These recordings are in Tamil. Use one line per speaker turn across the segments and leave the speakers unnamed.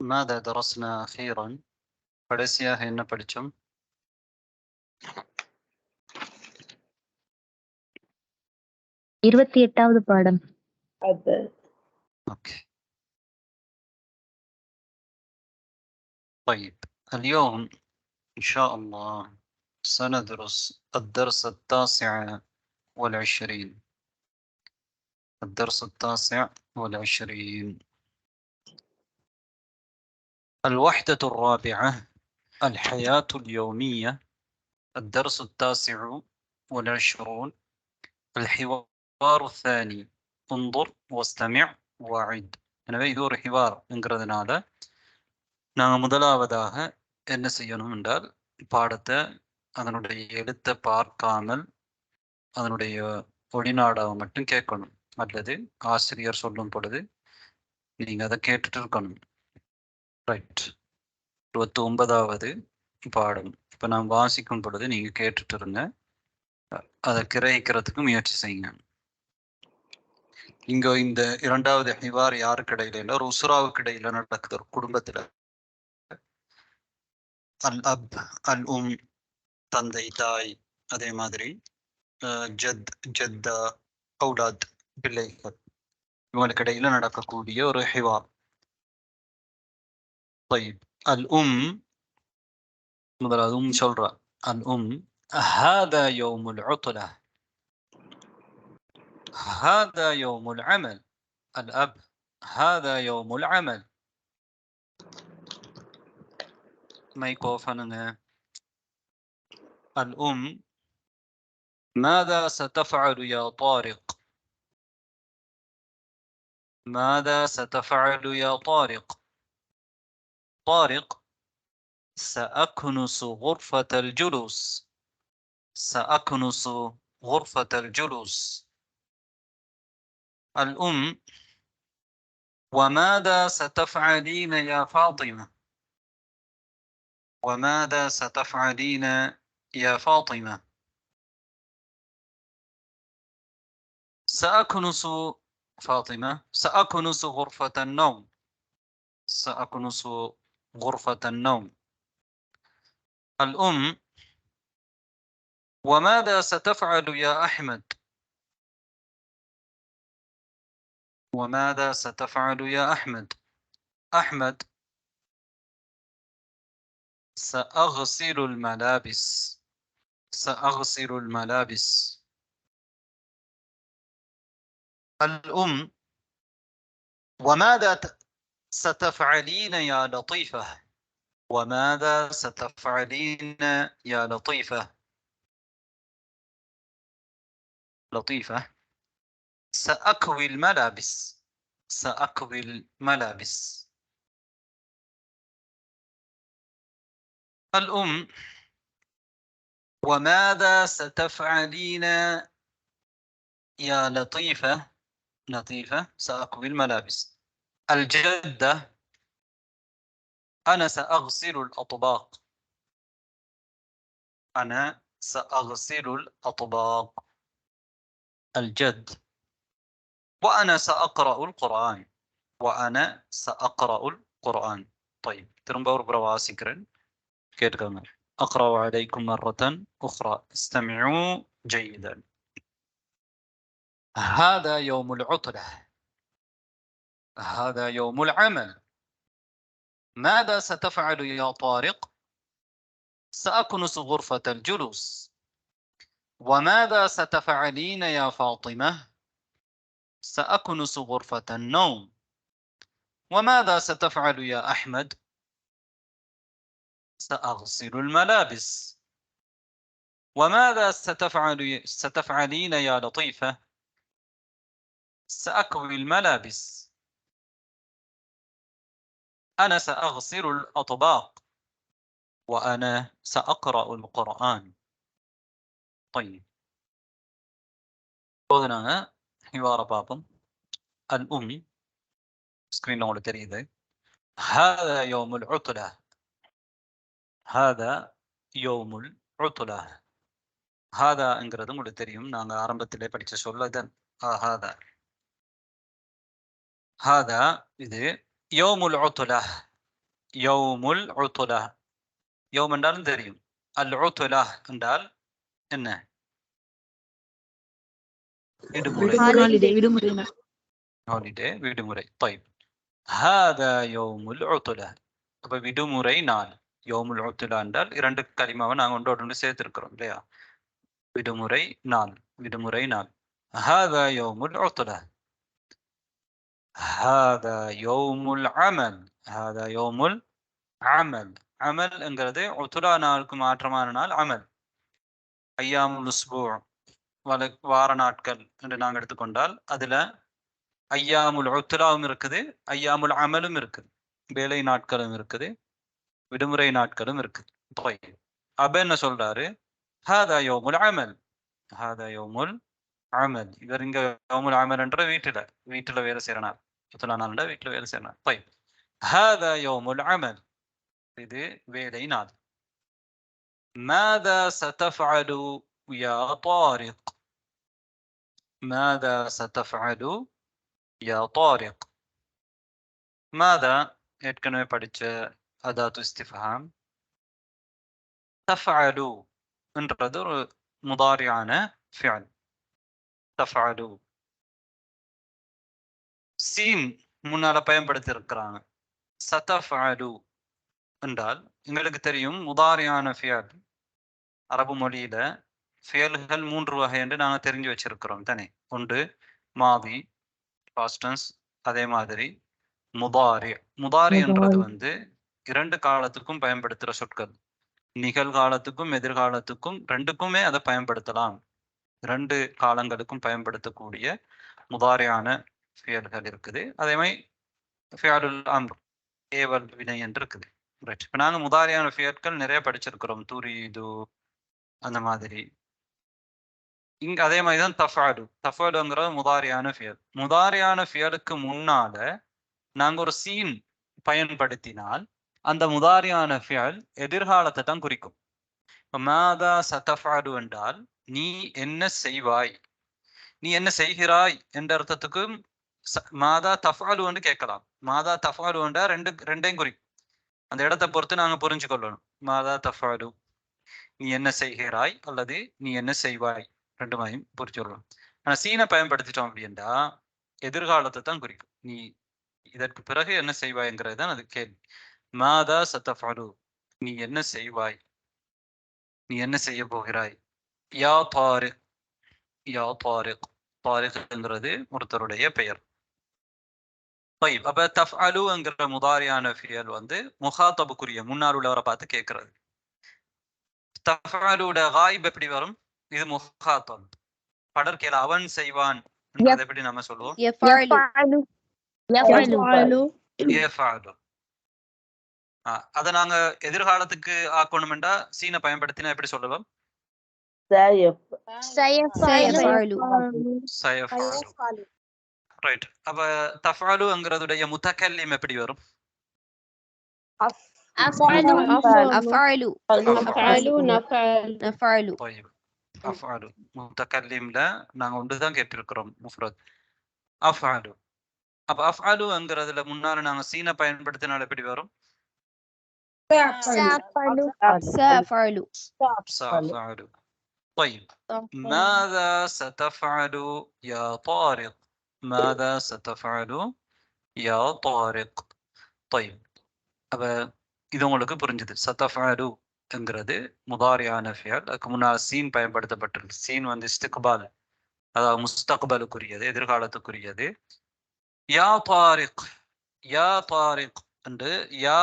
ماذا درسنا أخيرا؟ கடைசியாக என்ன படிச்சோம்?
28வது பாடம்.
اوكي طيب اليوم إن شاء الله سندرس الدرس 29. الدرس 29 الوحدة الرابعة الحياة اليومية. الدرس 29 الحوار الثاني انظر واستمع وعد. எனவே இது ஒரு ஹிவார் என்கிறதுனால நாங்கள் முதலாவதாக என்ன செய்யணும் என்றால் பாடத்தை அதனுடைய எழுத்தை பார்க்காமல் அதனுடைய ஒளிநாடாவை மட்டும் கேட்கணும், அல்லது ஆசிரியர் சொல்லும் பொழுது நீங்கள் அதை கேட்டுட்டு இருக்கணும். ரைட். 29வது பாடம். இப்போ நான் வாசிக்கும் பொழுது நீங்கள் கேட்டுட்டு இருங்க, அதை கிரகிக்கிறதுக்கு முயற்சி செய்யுங்க. இங்க இந்த இரண்டாவது ஹிவார் யாருக்கு இடையில இல்லை, ஒரு உசுராவுக்கு இடையில நடக்குது. ஒரு குடும்பத்துல அல் அப் அல் உம் தந்தை தாய், அதே மாதிரி ஜத் ஜத்தா அவுலாத் பிள்ளைகள், இவங்களுக்கு இடையில நடக்கக்கூடிய ஒரு ஹிவார். அல் உம் முதலாவது சொல்றா, அல் உம் هذا يوم العطلة هذا يوم العمل. الأب هذا يوم العمل. مايكروفون. الأم ماذا ستفعل يا طارق؟ ماذا ستفعل يا طارق؟ طارق سأكنس غرفة الجلوس. سأكنس غرفة الجلوس. الأم وماذا ستفعلين يا فاطمة؟ وماذا ستفعلين يا فاطمة؟ سأكنس فاطمة سأكنس غرفة النوم. سأكنس غرفة النوم. الأم وماذا ستفعل يا أحمد؟ وماذا ستفعل يا أحمد؟ أحمد سأغسل الملابس. سأغسل الملابس. الأم وماذا ستفعلين يا لطيفة؟ وماذا ستفعلين يا لطيفة؟ لطيفة سأكوي الملابس. سأكوي الملابس. الأم وماذا ستفعلين يا لطيفة؟ لطيفة سأكوي الملابس. الجدة أنا سأغسل الأطباق. أنا سأغسل الأطباق. الجد وأنا سأقرأ القرآن. وأنا سأقرأ القرآن. طيب ترمبور برواسكرن كيرغم. أقرأ عليكم مرة أخرى استمعوا جيدا. هذا يوم العطلة. هذا يوم العمل. ماذا ستفعل يا طارق؟ سأكنس غرفة الجلوس. وماذا ستفعلين يا فاطمة؟ سأكنس غرفة النوم. وماذا ستفعل يا أحمد؟ سأغسل الملابس. وماذا ستفعلين يا لطيفة؟ سأكوي الملابس. أنا سأغسل الأطباق. وأنا سأقرأ القرآن. طيب போதுனாங்க ஹிவார பாப்போம். அல் உம் ஸ்கிரீன்ல உங்களுக்கு தெரியுது. هذا يوم العطلة. هذا يوم العطلة. ஹாதாங்கிறது உங்களுக்கு தெரியும், நாங்க ஆரம்பத்திலே படிச்ச சொல்லதன். ஹாதா ஹாதா இது யௌமுல் உத்லா. யௌமுல் உத்லா. யௌம் என்றாலும் தெரியும். அல் உத்லா என்றால் என்ன? விடுமுறை. ஹாலிடே, விடுமுறை. طيب هذا يوم العطلة. அப்ப விடுமுறை நாள். யௌமுல் உத்லா என்றால் இரண்டு கலிமாவை நாங்க ஒன்றோடு சேர்த்திருக்கிறோம் இல்லையா? விடுமுறை நாள், விடுமுறை நாள். هذا يوم العطلة. هذا يوم العمل. هذا يوم العمل. عمل என்கிறது உத்லா நாளுக்கு மாற்றமான நாள் அமல். ஐயாமுல் உஸ்பூ, வார நாட்கள் என்று நாங்கள் எடுத்துக்கொண்டால் அதுல ஐயாமுல் உத்லாவும் இருக்குது, ஐயாமுல் அமலும் இருக்குது. வேலை நாட்களும் இருக்குது, விடுமுறை நாட்களும் இருக்குது. அப்ப என்ன சொல்றாரு? ஹாதா யௌமுல் அமல். ஹாதா யௌமுல் அமல். இவர் இங்க யௌமுல் அமல் என்ற வீட்டுல வேலை செய்யறார். உத்லா நாள்ல வீட்டுல வேலை செய்யறார். ஹாதா யௌமுல் அமல். இது வேலை நாள். ماذا ستفعل يا طارق؟ ماذا ستفعل يا طارق؟ ماذا ஏற்கனவே படிச்ச அதாத்து இஸ்திஃபாம். தஃஅலு என்றது ஒரு முதாரியான ஃபிஅல். தஃஅலு சீன் முன்னால பயன்படுத்தி இருக்கிறாங்க. சதஃஅலு என்றால் எங்களுக்கு தெரியும் முதாரியான ஃபிஅல். அரபு மொழியில ஃபியல்கள் 3 வகை என்று நாங்கள் தெரிஞ்சு வச்சிருக்கிறோம் தானே. ஒன்று மாதி, பாஸ்ட் டென்ஸ். அதே மாதிரி முதாரி. முதாரி என்றது இரண்டு காலத்துக்கும் பயன்படுத்துற சொற்கள். நிகழ்காலத்துக்கும் எதிர்காலத்துக்கும் ரெண்டுக்குமே அதை பயன்படுத்தலாம். இரண்டு காலங்களுக்கும் பயன்படுத்தக்கூடிய முதாரியான ஃபியல்கள் இருக்குது. அதே மாதிரி ஃபியலுல் அம்ர், ஏவல் வினை என்று இருக்குது. ரைட். இப்போ நாங்கள் முதாரியான ஃபியல்கள் நிறைய படிச்சிருக்கிறோம். துரீது அந்த மாதிரி. இங்க அதே மாதிரிதான் தஃஅலு. தஃஅலுங்கிறது முதாரியான ஃபியல். முதாரியான ஃபியலுக்கு முன்னால நாங்க ஒரு சீன் பயன்படுத்தினால் அந்த முதாரியான ஃபியல் எதிர்காலத்தை தான் குறிக்கும். மாதா சதஃஅலு என்றால் நீ என்ன செய்வாய், நீ என்ன செய்கிறாய் என்ற அர்த்தத்துக்கும் மாதா தஃஅலு என்று கேட்கலாம். மாதா தஃஅலு என்றா ரெண்டையும் குறிக்கும். அந்த இடத்தை பொறுத்து நாங்க புரிஞ்சு கொள்ளணும். மாதா தஃஅலு, நீ என்ன செய்கிறாய் அல்லது நீ என்ன செய்வாய், ரெண்டுமையும் புரிஞ்சு கொள்ளணும். ஆனா சீனை பயன்படுத்திட்டோம் அப்படின்னா எதிர்காலத்தை தான் குறிக்கும். நீ இதற்கு பிறகு என்ன செய்வாய்ங்கிறது தான் அது கேள்வி. மாதா சதஃஅலு, நீ என்ன செய்வாய், நீ என்ன செய்ய போகிறாய். யா தாரிக். யா தாரிக். தாரிக்ங்கிறது ஒருத்தருடைய பெயர். அப்ப தஃஅலுங்கிற முதாரியான ஃபியல் முகாத்தபுக்குரிய முன்னால் உள்ளவரை பார்த்து கேட்கிறது. தஃஅலுட காயிப் எப்படி வரும்? இது முகாத்தப். படர்க்கையில அவன் செய்வான் என்றதை எப்படி நம்ம சொல்லுவோம்? அதை நாங்க எதிர்காலத்துக்கு ஆக்கணும்டா சீனை பயன்படுத்தினா எப்படி சொல்லுவோம்? ரைட். அப்ப தஃஅலுங்கிறதுடைய முத்தகல்லிம் எப்படி வரும்? அஃஅலு. முத்தகல்லிம்ல நாங்க ஒன்றுதான் கேட்டிருக்கிறோம், முஃப்ரத் அஃஅலு. அப்ப அஃஅலுங்கிறதுல முன்னால நாங்க சீனை பயன்படுத்தினால் எப்படி வரும்? سأفعل. طيب ماذا ستفعل يا طارق؟ ماذا ستفعل يا طارق؟ طيب அப்ப இது உங்களுக்கு புரிஞ்சது. சதஃஅலு என்கிறது முதாரியான ஃபியல். அதுக்கு முன்னால் சீன் பயன்படுத்தப்பட்டிருக்கு. சீன் இஸ்திக்பால், அதாவது முஸ்தக்பலுக்குரியது, எதிர்காலத்துக்குரியது. யா தாரிக். யா தாரிக் என்று யா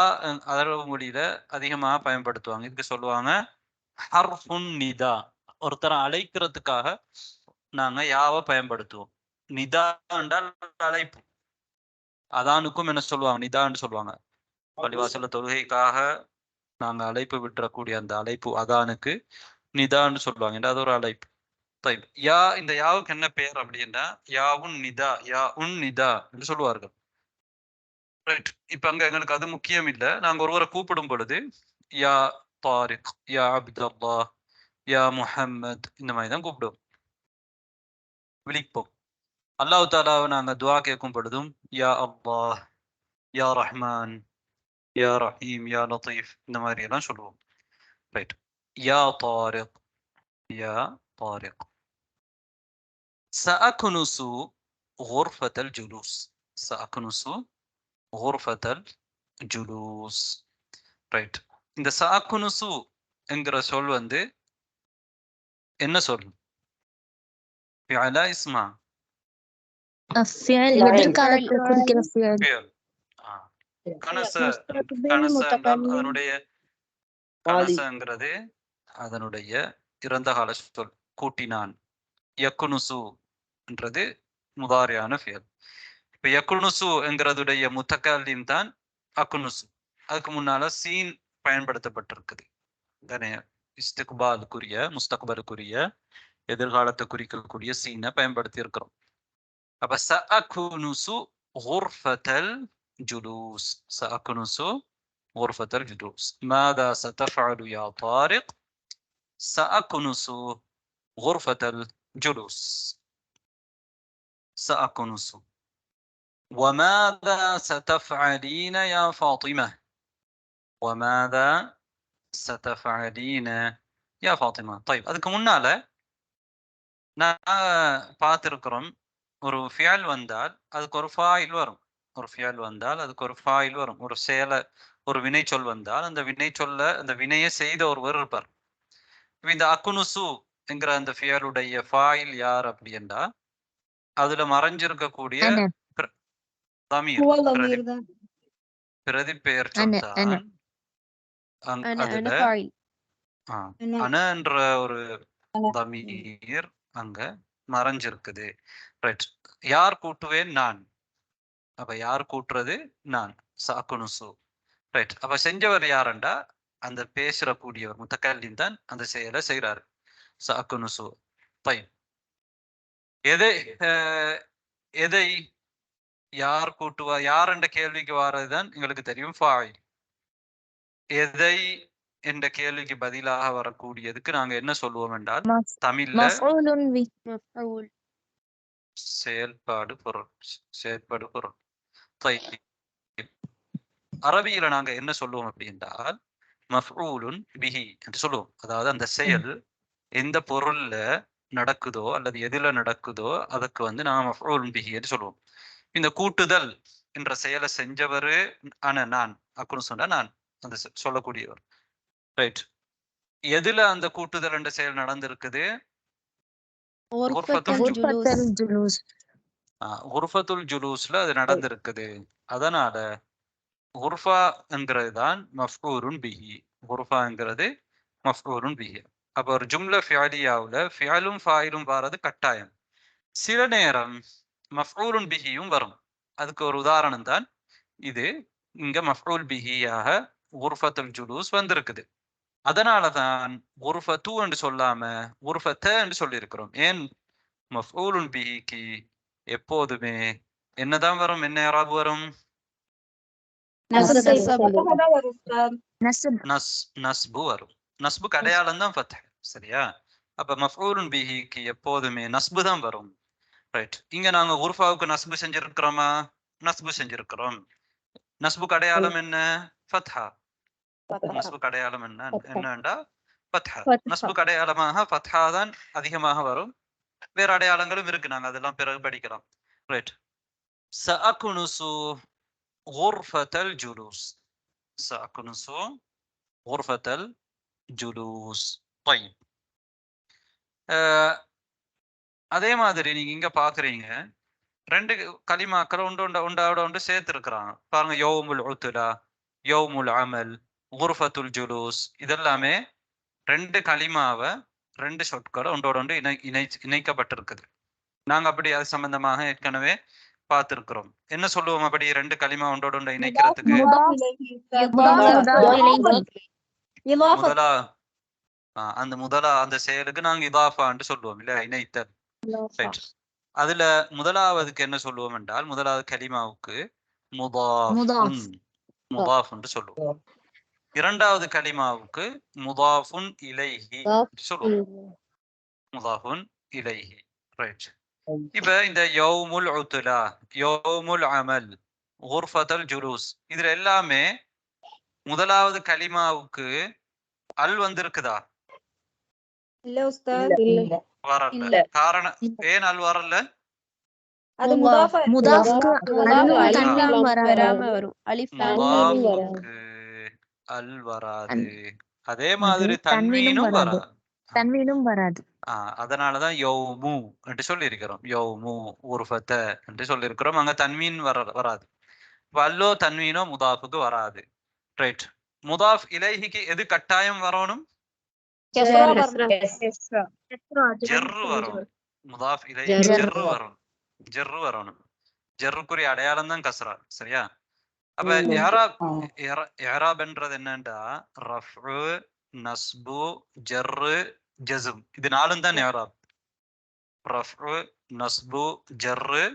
அரபு மொழியில அதிகமாக பயன்படுத்துவாங்க. இதுக்கு சொல்லுவாங்க ஹர்ஃபுன் நிதா. ஒருத்தரை அழைக்கிறதுக்காக நாங்க யாவை பயன்படுத்துவோம். நிதா என்றால் அழைப்பு. அதானுக்கும் என்ன சொல்லுவாங்க? நிதான்னு சொல்லுவாங்க. பள்ளிவாசல தொழுகைக்காக நாங்க அழைப்பு விட்டுறக்கூடிய அந்த அழைப்பு அதானுக்கு நிதான்னு சொல்லுவாங்க. அது ஒரு அழைப்பு. யா, இந்த யாவுக்கு என்ன பெயர் அப்படின்னா யாவுன் நிதா, யா உன் நிதா என்று சொல்லுவார்கள். ரைட். இப்ப அங்க எங்களுக்கு அது முக்கியம் இல்ல. நாங்க ஒருவரை கூப்பிடும் பொழுது யா தாரிக், யா அப்துல்லாஹ், யா முஹம்மத் இந்த மாதிரி தான் கூப்பிடுவோம், விழிப்போம். அல்லாஹ் தாலாவை நாங்க துஆ கேட்கும் பொழுதும் யா அல்லாஹ், யா ரஹ்மான், யா ரஹீம், யா லத்தீஃப் இந்த மாதிரி எல்லாம் சொல்லுவோம். ரைட். யா தாரிக், யா தாரிக். سأكنس غرفة الجلوس. سأكنس غرفة الجلوس. ரைட். இந்த சாக்குனுசு என்கிற சொல் வந்து என்ன சொல்? ஃபிஅலா இஸ்மா?
الفعل எதிர்காலத்தை குறிக்கிற fi'l.
ஃபிஅல். கனச, கனச என்றால் அதனுடைய கனசங்கிறது அதனுடைய இறந்த கால சொல், கூட்டினான். யக்குனுசு என்றது முதாரியான ஃபிஅல். இப்ப யக்குனுசு என்கிறதுடைய முத்தக்கல்லிம் தான் அக்குனுசு. அதுக்கு முன்னால சீன் பயன்படுத்தப்பட்டிருக்குது தானே, இஸ்திக்பாலுக்குரிய முஸ்தக்பலுக்குரிய எதிர்காலத்தை குறிக்கக்கூடிய சீனை பயன்படுத்தி இருக்கிறோம். அப்ப சஅகுனுசு குர்ஃபத்தல் ஜுலூஸ். சஅகுனுசு குர்ஃபத்தல் ஜுலூஸ். ماذا ستفعل يا طارق؟ سأكنس غرفة الجلوس. سأكنس. وماذا ستفعلين يا فاطمة؟ وماذا ستفعلين يا فاطمة؟ طيب அதுக்கு முன்னால நான் பார்த்திருக்கிறோம், ஒரு ஃபியல் வந்தால் அதுக்கு ஒரு ஃபாயில் வரும். ஒரு ஃபியல் வந்தால் அதுக்கு ஒரு ஃபாயில் வரும். ஒரு செயலை, ஒரு வினை சொல் வந்தால் அந்த வினை சொல்ல அந்த வினையை செய்த ஒருவர் இருப்பார். இந்த அக்குனுசு என்கிற அந்த ஃபியலுடைய ஃபாயில் யார் அப்படி என்றா அதுல மறைஞ்சிருக்கக்கூடிய பிரதிபெயர் சொல் தான். அதுல அன என்ற ஒரு தமீர் அங்க மறைஞ்சிருக்குது. ரைட். யார் கூட்டுவேன்? நான். அப்ப யார் கூட்டுறது? நான். சாக்குனுசு. ரைட். அப்ப செஞ்சவர் யாருண்டா அந்த பேசுற கூடியவர், முத்தக்கல்லிம் தான் அந்த செயலை செய்யறாரு. சாக்குனுசு. طيب. எதை எதை யார் கூட்டுவா? யார் என்ற கேள்விக்கு வாரதுதான் எங்களுக்கு தெரியும் ஃபாயில். எதை என்ற கேள்விக்கு பதிலாக வரக்கூடியதுக்கு நாங்க என்ன சொல்லுவோம் என்றால் தமிழ்ல செயல்பாடு பொருள். செயல்பாடு பொருள். அரபியில நாங்க என்ன சொல்லுவோம் அப்படி என்றால் மஃஊலுன் பிஹி என்று சொல்லுவோம். அதாவது அந்த செயல் எந்த பொருள்ல நடக்குதோ அல்லது எதுல நடக்குதோ அதுக்கு வந்து நாங்க மஃஊலுன் பிஹி என்று சொல்லுவோம். இந்த கூட்டுதல் என்ற செயலை செஞ்சவரு நான் அக்குன்னு சொன்னா நான் அந்த சொல்லக்கூடியவர். ரைட். எதுல அந்த கூட்டுதல் என்ற செயல் நடந்திருக்குது? குர்ஃபத்துல் ஜுலூஸ்ல அது நடந்திருக்குது. அதனால குர்ஃபா என்கிறது தான் மஃஊலுன் பிஹி. குர்ஃபாங்கிறது மஃஊலுன் பிஹி. அப்ப ஒரு ஜும்ல ஃபிஅலியாவுல ஃபிஅலும் ஃபாயிலும் வர்றது கட்டாயம். சில நேரம் மஃஊலுன் பிஹியும் வரும். அதுக்கு ஒரு உதாரணம் தான் இது. இங்க மஃஊல் பிஹியாக குர்ஃபத்துல் ஜுலூஸ் வந்திருக்குது. அதனாலதான் குர்ஃபத்து என்று சொல்லாம குர்ஃபத்த என்று சொல்லியிருக்கிறோம். ஏன்? மஃஊலுன் பிஹிக்கு எப்போதுமே என்னதான் வரும்? என்ன இராப் வரும்? நஸ்பு வரும். நஸ்புக்கு அடையாளம் தான் ஃபத்ஹ். சரியா? அப்ப மஃஊலுன் பிஹிக்கு எப்போதுமே நஸ்பு தான் வரும். ரைட். இங்க நாங்க குர்ஃபாவுக்கு நஸ்பு செஞ்சிருக்கிறோமா? நஸ்பு செஞ்சிருக்கிறோம். நஸ்புக்கு அடையாளம் என்ன? ஃபத்ஹா. நஸ்புக்கு அடையாளம் என்னண்டா ஃபத்ஹா. நஸ்புக்கு அடையாளமாக ஃபத்ஹா தான் அதிகமாக வரும். வேற அடையாளங்களும் இருக்கு, நாங்க அதெல்லாம் பிறகு படிக்கலாம். ரைட். சஅகுனுசு குர்ஃபத்தல் ஜுலூஸ். சஅகுனுசு குர்ஃபத்தல் ஜுலூஸ். طيب. அதே மாதிரி நீங்க இங்க பாக்குறீங்க ரெண்டு கலிமாக்கள் ஒன்றோட ஒன்று சேர்த்து இருக்கிறாங்க பாருங்க. யௌமுல் உத்லா, யௌமுல் அமல், குர்ஃபத்துல் ஜுலூஸ் இதெல்லாமே ரெண்டு கலிமாவை ரெண்டு சொற்களை ஒன்றோட ஒன்று இணைக்கப்பட்டிருக்குது. நாங்க அப்படி அது சம்பந்தமாக ஏற்கனவே பார்த்திருக்கிறோம். என்ன சொல்லுவோம் அப்படி ரெண்டு கலிமா ஒன்றோட ஒன்று இணைக்கிறதுக்கு? அந்த செயலுக்கு நாங்க இதாஃபான்னு சொல்லுவோம் இல்ல, இணைத்தல். அதுல முதலாவதுக்கு என்ன சொல்லுவோம் என்றால் முதலாவது கலிமாவுக்கு முதாஃபுன்
முதாஃப்
முதாஃப் என்று சொல்லுவோம். இரண்டாவது கலிமாவுக்கு முதாஃபுன் இலைஹி சொல்லுவோம். முதாஃபுன் இலைஹி. ரைட். இப்ப இந்த யௌமுல் உத்லா, யௌமுல் அமல், குர்ஃபத்துல் ஜுலூஸ் இதுல எல்லாமே முதலாவது கலிமாவுக்கு அல் வந்திருக்குதா?
இல்ல உஸ்தாத்,
வரல. காரணம் ஏன் அல் வரல?
அது முதாஃபா
முதாஃப்க்கு அல்லும்
அலிஃப்
தன்வீனும்
லாம்
வராது.
வராம வரும். அலிஃப் லாம்
முதாஃபுக்கு அல் வராது. அதே மாதிரி
தன்வீனும்
தன்வீனும்
வராது.
வராது.
தன்வீனும் வராது.
அதனாலதான் யௌமு என்று சொல்லி இருக்கிறோம். யௌமு உர்ஃபத என்று சொல்லி இருக்கிறோம். அங்க தன்வீன் வராது. வல்லோ தன்வீனோ முதாஃபுக்கு வராது. ரைட். முதாஃப் இலைஹிக்கு எது கட்டாயம் வரணும்? ஜர்ரு வரணும். முதாஃப் இலைஹி ஜர்ரு வரணும். ஜர்ரு வரணும். ஜர்ருக்குரிய அடையாளம் தான் கஸ்ரா. சரியா? அப்ப இஅராப்ன்றது என்னண்டா ரஃபு, நஸ்பு, ஜர்ரு, ஜஸ்ம். இது நாலும் தான் இஅராப். ரஃபு, நஸ்பு, ஜர்ரு,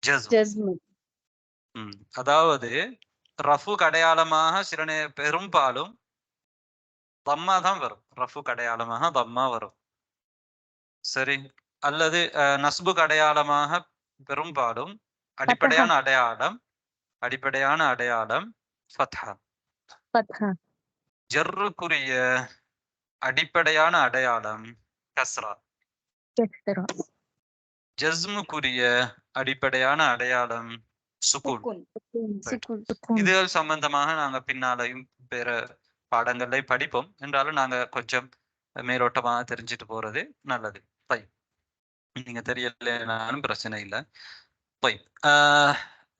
ஜஸ்ம். அதாவது ரஃபுக்கு அடையாளமாக சில பெரும்பாலும் தம்மா தான் வரும். ரஃபுக்கு அடையாளமாக தம்மா வரும். சரி. அல்லது நஸ்புக்கு அடையாளமாக பெரும்பாலும் அடிப்படையான அடையாளம் ஃபத்ஹா. ஜர்ருக்குரிய அடிப்படையான அடையாளம் கஸ்ரா. ஜஸ்முக்குரிய அடிப்படையான அடையாளம் சுக்கூன். இதுகள் சம்பந்தமாக நாங்க பின்னாலையும் பிற பாடங்களை படிப்போம். என்றாலும் நாங்க கொஞ்சம் மேலோட்டமாக தெரிஞ்சுட்டு போறது நல்லது. நீங்க தெரியலனாலும் பிரச்சனை இல்லை.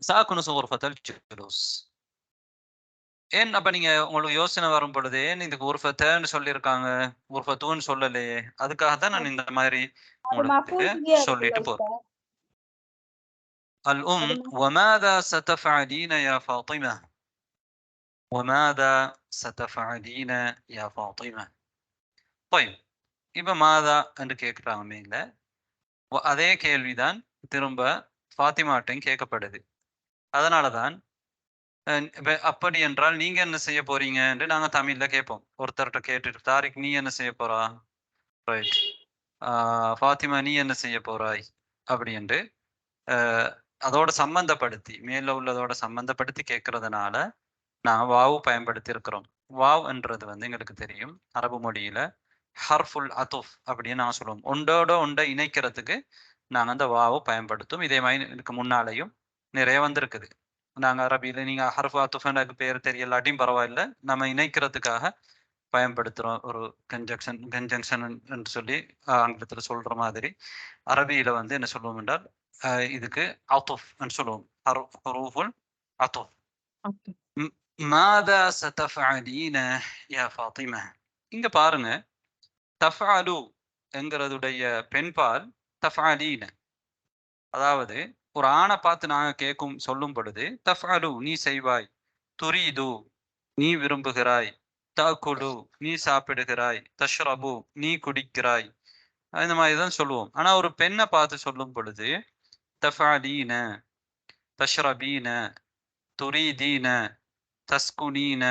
சாக்குனு சுகுர்ஃபத்துல் ஜுலூஸ். ஏன் அப்ப நீங்க உங்களுக்கு யோசனை வரும் பொழுது ஏன் இதுக்கு உர்ஃபத்தன்னு சொல்லியிருக்காங்க, உர்ஃபத்துன்னு சொல்லலையே? அதுக்காக தான் நான் இந்த மாதிரி உங்களுக்கு சொல்லிட்டு போறேன். الأم وماذا ستفعلين يا فاطمة؟ وماذا ستفعلين يا فاطمة؟ طيب இப்ப மாதா என்று கேட்கிறாங்க மீன்ல. அதே கேள்விதான் திரும்ப ஃபாத்திமாட்டையும் கேட்கப்படுது. அதனாலதான் அப்படி என்றால் நீங்க என்ன செய்ய போறீங்க என்று நாங்க தமிழ்ல கேட்போம். ஒருத்தர்கிட்ட கேட்டுட்டு தாரிக் நீ என்ன செய்ய போறா, ரைட், ஃபாத்திமா நீ என்ன செய்ய போறாய் அப்படி என்று அதோட சம்பந்தப்படுத்தி மேல உள்ளதோட சம்பந்தப்படுத்தி கேட்கறதுனால நான் வாவு பயன்படுத்தி இருக்கிறோம். வாவ் என்றது எங்களுக்கு தெரியும் அரபு மொழியில ஹர்ஃபுல் அதுஃப் அப்படின்னு நான் சொல்லுவோம். ஒன்றை இணைக்கிறதுக்கு நாங்கள் அந்த வாவை பயன்படுத்தும். இதே மாதிரி இதுக்கு முன்னாலேயும் நிறைய வந்திருக்குது. நாங்கள் அரபியில நீங்க ஹர்ஃபு அதுஃப் எனக்கு பேர் தெரியலாட்டியும் பரவாயில்லை, நம்ம இணைக்கிறதுக்காக பயன்படுத்துறோம். ஒரு கன்ஜங்ஷன் என்று சொல்லி ஆங்கிலத்தில் சொல்ற மாதிரி அரபியில என்ன சொல்லுவோம் என்றால் இதுக்கு அதுஃப் என்று சொல்லுவோம். ஹுரூஃபுல் அதுஃப். மாதா சதஃபஅலீன யா ஃபாத்திமா. இங்க பாருங்க, தஃஅலு என்கிறதுடைய பெண்பால் தஃஅலீன. அதாவது ஒரு ஆணை பார்த்து நாங்க கேட்கும் சொல்லும் பொழுது தஃஅலு நீ செய்வாய், துரீது நீ விரும்புகிறாய், தஅகுலு நீ சாப்பிடுகிறாய், தஷ்ரபு நீ குடிக்கிறாய், இந்த மாதிரி தான் சொல்லுவோம். ஆனா ஒரு பெண்ணை பார்த்து சொல்லும் பொழுது தஃஅலீன, தஷ்ரபீன, துரீதீன, தஸ்குனீன,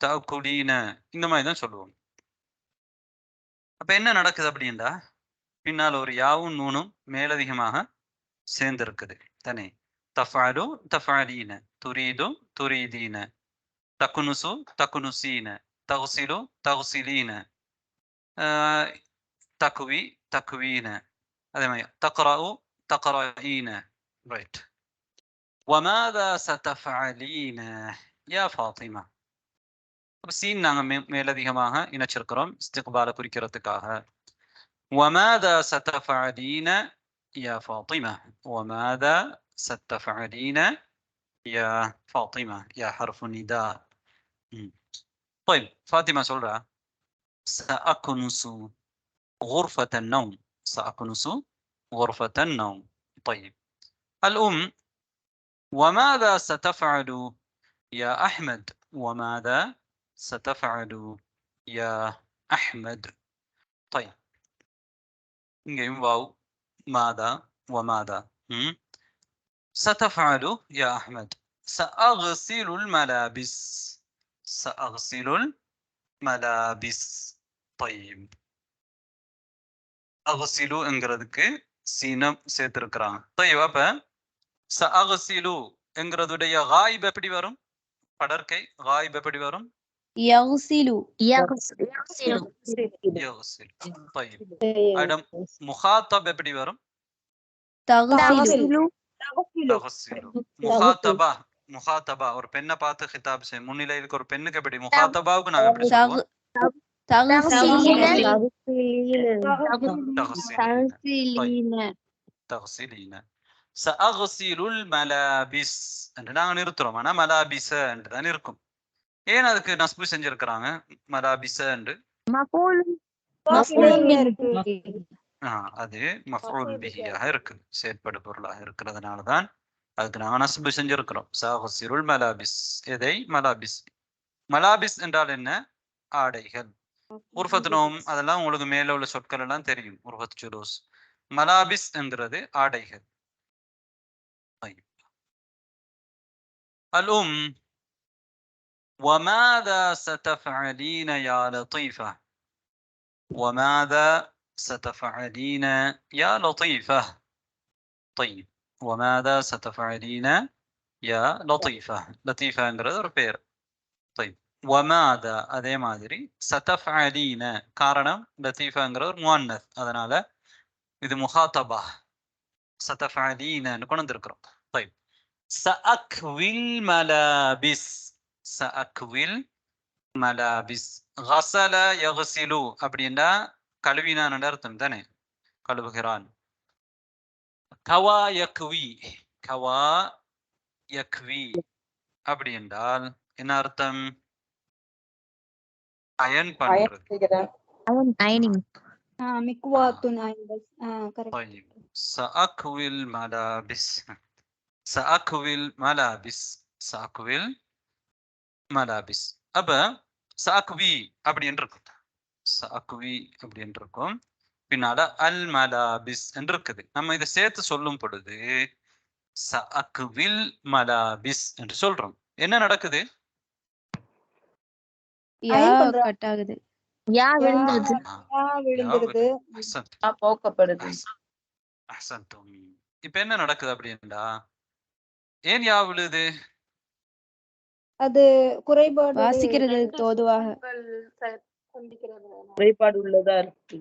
தஅகுலீன, இந்த மாதிரி தான் சொல்லுவோம். அப்ப என்ன நடக்குது அப்படின்னா பின்னால் ஒரு யாவும் நூனும் மேலதிகமாக சேர்ந்திருக்குது தானே. தஃஅலு தஃஅலீன, துரீது துரீதீன, தகுனுசு தகுனுசீன, தகுசிலு தகுசிலீன, தக்வி தக்வீன, அதே மாதிரி தக்ரஉ தக்ரஈன. ரைட். وماذا ستفعلين يا فاطمة. சீன் நாங்க மேலதிகமாக இணைச்சிருக்கிறோம் இஸ்திக்பால குறிக்கிறதுக்காக. وماذا ستفعلين يا فاطمة. وماذا ستفعلين يا فاطمة. يا حرف نداء. طيب فاطمة சொல்றா سأكنس غرفة النوم. سأكنس غرفة النوم. طيب الأم وماذا ستفعل يا أحمد. وماذا ستفعل يا أحمد. طيب இங்கேயும் வாவ் மாதா وماذا. ستفعل يا أحمد. سأغسل الملابس سأغسل الملابس طيب அகசிலு என்கிறதுக்கு சீனம் சேர்த்திருக்கிறாங்க. طيب அப்ப சஅகசிலு என்கிறதுடைய காயிப் எப்படி வரும்? படர்க்கை காயிப் எப்படி வரும்?
يغسل
يغسل
யக்சில். طيب அடம் முகாத்தப் எப்படி வரும்?
تغسل
தகசிலு. முகாத்தபா முகாத்தபா ஒரு பெண்ணை பார்த்து ஹிதாப் செய்யும். முன்னிலையிலுக்கு ஒரு பெண்ணுக்கு எப்படி? முகாத்தபாவுக்கு நாங்க எப்படி சொல்லுவோம்?
تغسلين
தகசிலீன. சஅகசிலுல் மலாபிஸ் என்று நாங்க நிறுத்துறோம். ஆனா மலாபிஸ என்று தான் இருக்கும். ஏன் அதுக்கு நஸ்பு செஞ்சிருக்கிறாங்க மலாபிஸ என்று?
مفعول
அது மஃஊல் பிஹியாக இருக்கு, செயற்படு பொருளாக இருக்கிறதுனாலதான் அதுக்கு நாங்க நஸ்பு செஞ்சிருக்கிறோம். சஅகசிலுல் மலாபிஸ். எதை? மலாபிஸ். மலாபிஸ் என்றால் என்ன? ஆடைகள். உர்ஃபத் நௌம் அதெல்லாம் உங்களுக்கு மேல உள்ள சொற்கள் எல்லாம் தெரியும். உர்ஃபத் ஜுலூஸ். மலாபிஸ் என்கிறது ஆடைகள். الأم وماذا ستفعلين يا لطيفة وماذا ستفعلين يا لطيفة طيب وماذا ستفعلين يا لطيفة لطيفة என்கிறது ஒரு பேர். طيب وماذا அதே மாதிரி ستفعلين காரணம் லத்தீஃபாங்கிறது ஒரு முஅன்னஸ், அதனால இது முஹாத்தபா ستفعلين கொண்டு வந்திருக்கிறோம். طيب سأكوي الملابس سأكوي الملابس غسل يغسل அப்படின்னா கழுவினான் அர்த்தம் தானே, கழுவுகிறான். கவா யக்வி கவா யக்வி அப்படி என்றால் என்ன அர்த்தம்? அயன் பண்றது.
ironing
مكواة بس correct.
طيب سأكوي الملابس سأكوي الملابس سأكوي الملابس. அப்ப சஅக்வி அப்படி என்று இருக்கும். சஅக்வி அப்படி என்று இருக்கும். பின்னால அல் மலாபிஸ் என்று இருக்குது. நம்ம இதை சேர்த்து சொல்லும் பொழுது சஅக்வில் மலாபிஸ் என்று சொல்றோம். என்ன நடக்குது?
யா கட் ஆகுது.
யா விழுந்துருது.
விழுந்துருது.
போக்கப்படுது.
அஹ்சன்தும். இப்ப என்ன நடக்குது அப்படின்னா, ஏன் யா விழுது?
அது குறைபாடு
வாசிக்கிறது தோதுவாக
குறைபாடு உள்ளதா இருக்கு.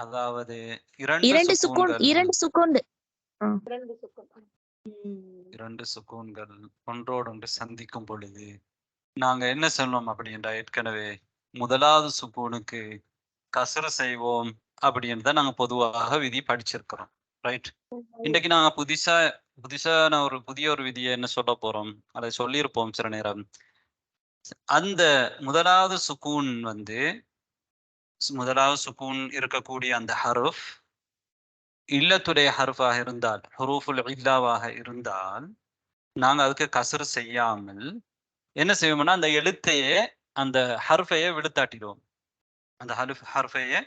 அதாவது
இரண்டு சுக்கூன்
இரண்டு சுக்கூன்கள் ஒன்றோடொன்று சந்திக்கும் பொழுது நாங்க என்ன சொல்லுவோம் அப்படின்றா, ஏற்கனவே முதலாவது சுக்கூனுக்கு கஸ்ரு செய்வோம் அப்படின்னு தான் நாங்க பொதுவாக விதி படிச்சிருக்கிறோம். ரைட். இன்றைக்கு நாங்க புதுசான ஒரு புதிய ஒரு விதியை என்ன சொல்ல போறோம், அதை சொல்லியிருப்போம் சில நேரம். அந்த முதலாவது சுக்கூன் முதலாவது சுக்கூன் இருக்கக்கூடிய அந்த ஹருஃப் இல்லத்துடைய ஹருஃபாக இருந்தால், ஹுரூஃபுல் இல்லாவாக இருந்தால், நாங்க அதுக்கு கஸ்ரு செய்யாமல் என்ன செய்வோம்னா அந்த எழுத்தையே அந்த ஹர்ஃபையை விழுத்தாட்டிடுவோம். அந்த ஹர்ஃபையை